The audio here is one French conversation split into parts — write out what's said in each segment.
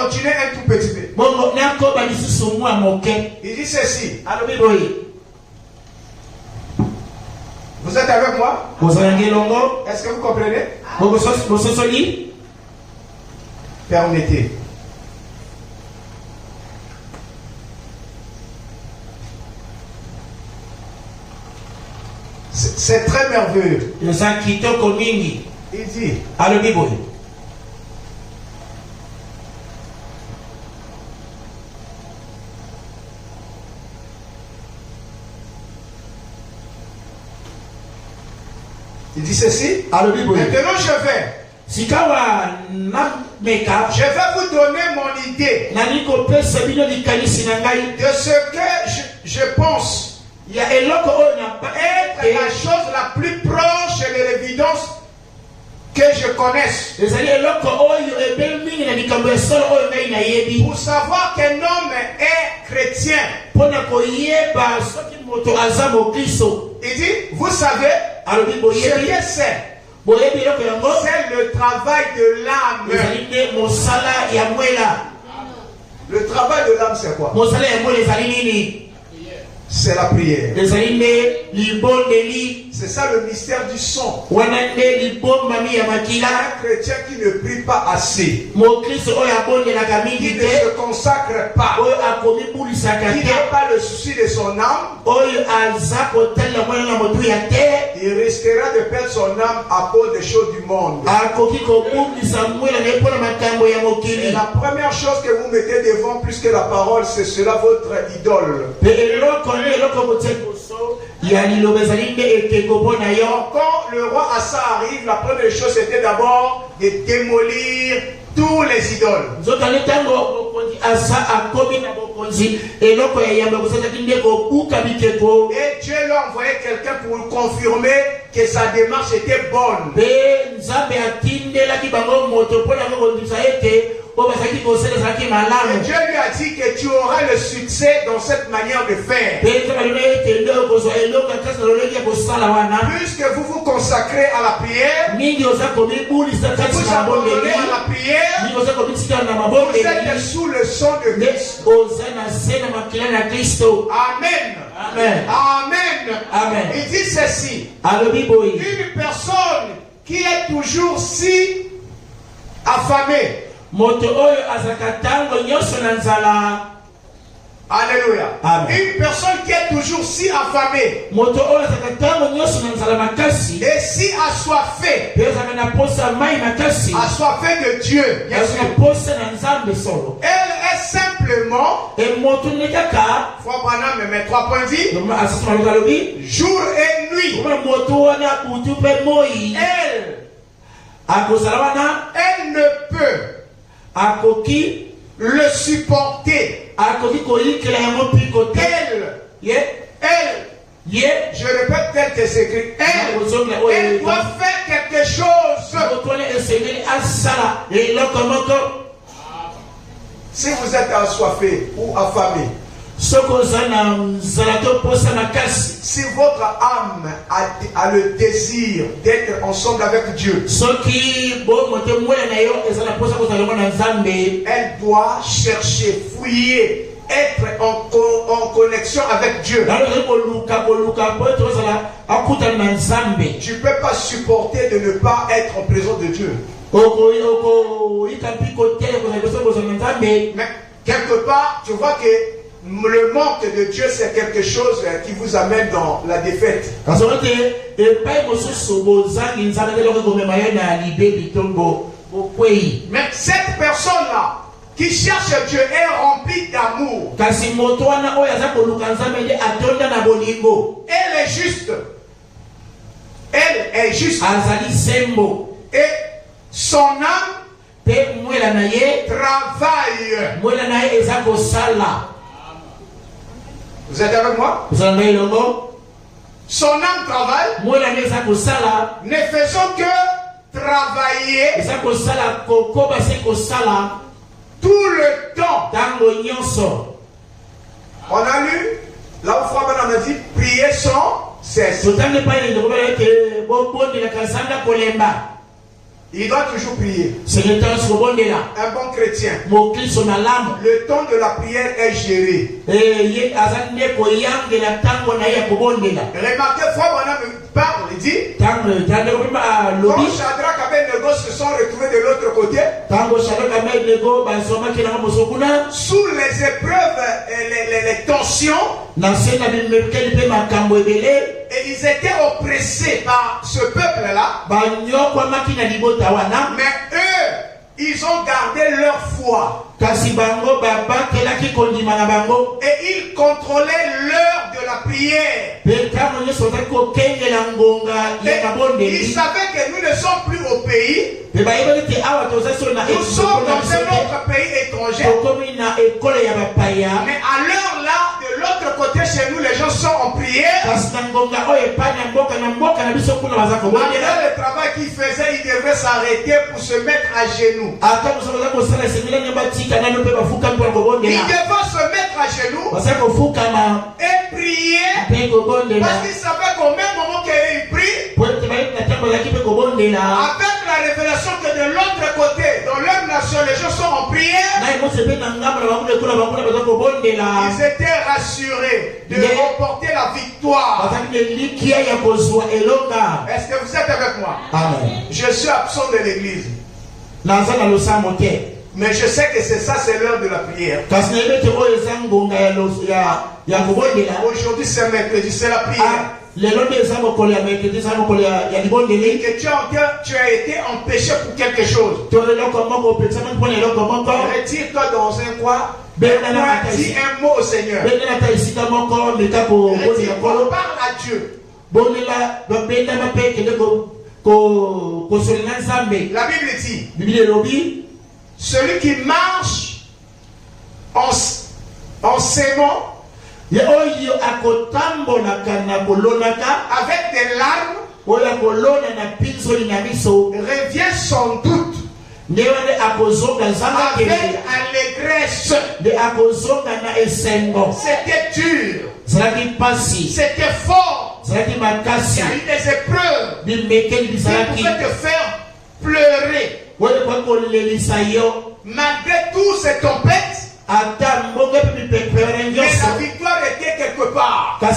continuer un tout petit peu. Il dit ceci. Vous êtes avec moi? Est-ce que vous comprenez? Permettez. C'est très merveilleux. Il dit. Il dit ceci. Maintenant je vais. Je vais vous donner mon idée de ce que je pense être la chose la plus proche de l'évidence que je connaisse. Pour savoir qu'un homme est chrétien. Il dit, vous savez ce que c'est. C'est le travail de l'âme. Le travail de l'âme, c'est quoi? C'est la prière. C'est ça le mystère du son. Un chrétien qui ne prie pas assez, qui ne se consacre pas, qui n'a pas le souci de son âme, il risquera de perdre son âme à cause des choses du monde. Et la première chose que vous mettez devant plus que la parole, c'est cela votre idole. Quand le roi Asa arrive, la première chose c'était d'abord de démolir tous les idoles. Et Dieu lui a envoyé quelqu'un pour confirmer que sa démarche était bonne. Et Dieu lui a dit que tu auras le succès dans cette manière de faire. Puisque vous vous consacrez à la prière, vous abandonnez à la prière, vous êtes sous le son de Christ. Amen. Amen. Amen. Amen. Il dit ceci. Une personne qui est toujours si affamée. Alléluia. Amen. Une personne qui est toujours si affamée et si assoiffée, assoiffée de Dieu, bien sûr. Elle est simplement, Frère Branham me met 3 points vie, jour et nuit. Elle ne peut le supporter. Je répète tel que c'est écrit. Elle doit faire quelque chose. Si vous êtes assoiffé ou affamé, si votre âme a le désir d'être ensemble avec Dieu, elle doit chercher, fouiller, être en connexion avec Dieu. Tu ne peux pas supporter de ne pas être en présence de Dieu. Mais quelque part, tu vois que le manque de Dieu, c'est quelque chose qui vous amène dans la défaite. Mais cette personne-là qui cherche Dieu est remplie d'amour. Elle est juste. Elle est juste. Et son âme travaille. Vous êtes avec moi? Son âme travaille. Ne faisons que travailler tout le temps. On a lu, là où Frère Branham a dit, prier sans cesse. Il doit toujours prier. Un bon chrétien. Le temps de la prière est géré. Remarquez, Frère Branham parle, il dit, quand Shadrach et Abednego se sont retrouvés de l'autre côté, sous les épreuves et les tensions, et ils étaient oppressés par ce peuple-là, mais eux, ils ont gardé leur foi. Et ils contrôlaient l'heure de la prière. Et ils savaient que nous ne sommes plus au pays. Nous sommes dans un autre pays étranger. Mais à l'heure là, de l'autre côté chez nous, les gens sont en prière. Malgré le travail qu'ils faisaient, ils devaient s'arrêter pour se mettre à genoux. Ils devaient se mettre à genoux et prier parce qu'ils savaient qu'au même moment qu'ils prient, avec la révélation que de l'autre côté, dans leur nation, les gens sont en prière, ils étaient rassurés de remporter la victoire. Est-ce que vous êtes avec moi? Amen. Je suis absent de l'église. Mais je sais que c'est ça, c'est l'heure de la prière. Aujourd'hui c'est mercredi, c'est la prière. Que tu as été empêché pour quelque chose. Retire-toi dans un coin. Dis un mot au Seigneur. Retire-toi, parle à Dieu. La Bible dit, celui qui marche en s'aimant avec des larmes revient sans doute avec allégresse. C'était dur, c'était fort, il y a eu des épreuves qui pouvaient te faire pleurer. Malgré toutes ces tempêtes, mais la victoire était quelque part. Donc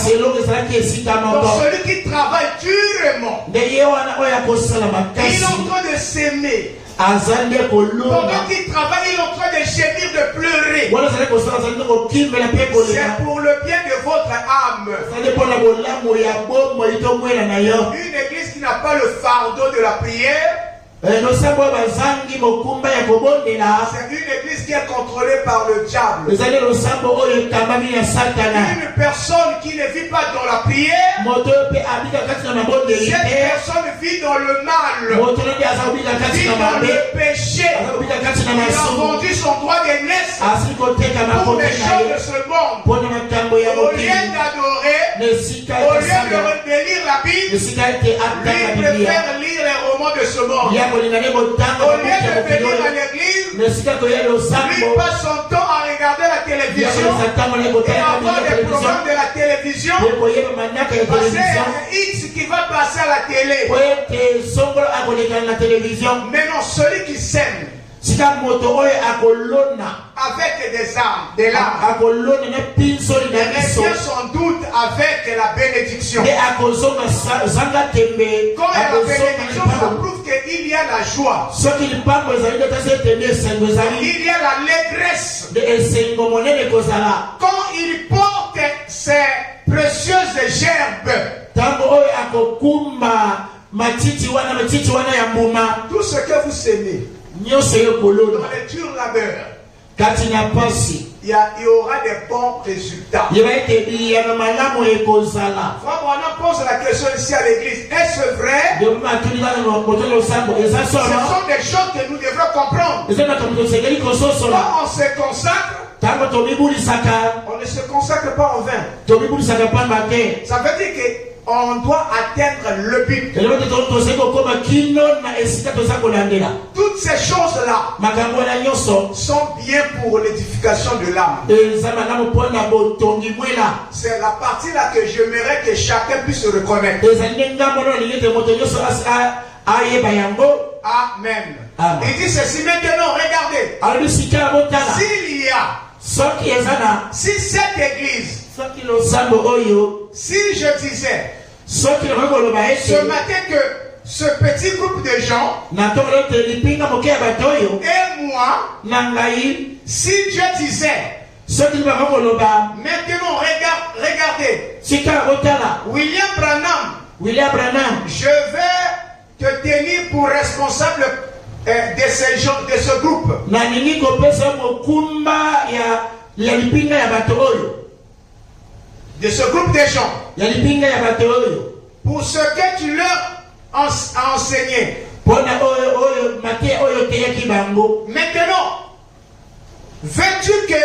celui qui travaille durement, il est en train de s'aimer. Pendant qu'il travaille, il est en train de gémir, de pleurer. C'est pour le bien de votre âme. Une église qui n'a pas le fardeau de la prière, c'est une église qui est contrôlée par le diable. Une personne qui ne vit pas dans la prière, cette personne vit dans le mal, vit dans le péché. Il a vendu son droit d'aînesse pour les gens de ce monde. Au lieu d'adorer, au lieu de lire la Bible, lui préfère lire les romans de ce monde. Au lieu de venir à l'église, lui passe son temps à regarder la télévision et avoir des programmes de la télévision. Parce qu'il y a X qui va passer à la télé. Mais non, celui qui s'aime avec des armes, des larmes, revient sans doute avec la bénédiction. Quand il y a la bénédiction, ça prouve qu'il y a la joie. Il y a l'allégresse. Quand il porte ses précieuses gerbes, tout ce que vous semez dans les durs labeurs, il y aura des bons résultats. On pose la question ici à l'église. Est-ce vrai? Ce sont des choses que nous devrons comprendre. Quand on se consacre, on ne se consacre pas en vain. Ça veut dire que on doit atteindre le but. Toutes ces choses-là sont bien pour l'édification de l'âme. C'est la partie là que j'aimerais que chacun puisse reconnaître. Amen. Amen. Il dit ceci maintenant, regardez. S'il y a, si cette église, si je disais ce matin que ce petit groupe de gens et moi, si Dieu disait maintenant regardez William Branham, je vais te tenir pour responsable de ce groupe. De ce groupe de gens. Pour ce que tu leur as enseigné. Maintenant, veux-tu que